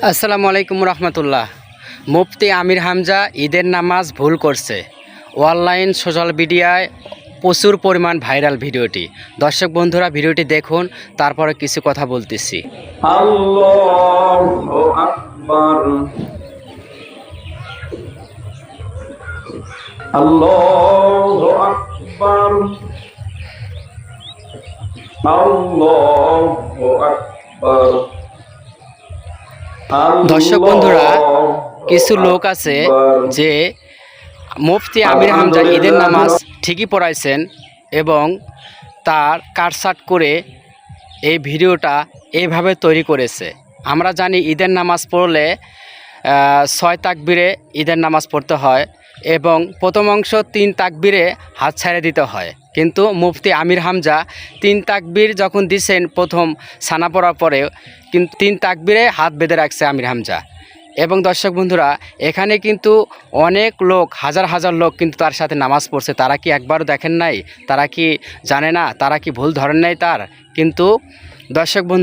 আসসালামু আলাইকুম রহমতুল্লাহ। মুফতি আমির হামজা ঈদের নামাজ ভুল করছে। অনলাইন সোশ্যাল মিডিয়ায় প্রচুর পরিমাণ ভাইরাল ভিডিওটি। দর্শক বন্ধুরা ভিডিওটি দেখুন, তারপরে কিছু কথা বলতেছি। আল্লাহু আকবার, আল্লাহু আকবার, আল্লাহু আকবার। দর্শক বন্ধুরা, কিছু লোক আছে যে মুফতি আমির হামজা ঈদের নামাজ ঠিকই পড়াইছেন এবং তার কাটছাট করে এই ভিডিওটা এইভাবে তৈরি করেছে। আমরা জানি ঈদের নামাজ পড়লে 6 তাকবীরে ঈদের নামাজ পড়তে হয় এবং প্রথম অংশ 3 তাকবীরে হাত ছেড়ে দিতে হয়, কিন্তু মুফতি আমির হামজা 3 তাকবীর যখন দিছেন প্রথম সানা পড়ার পরে, কিন্তু 3 তাকবীরে হাত বেঁধে রাখছে আমির হামজা। এবং দর্শক বন্ধুরা, এখানে কিন্তু অনেক লোক, হাজার হাজার লোক কিন্তু তার সাথে নামাজ পড়ছে। তারা কি একবারও দেখেন নাই? তারা কি জানে না? তারা কি ভুল ধরেন নাই তার? কিন্তু দর্শক বন্ধু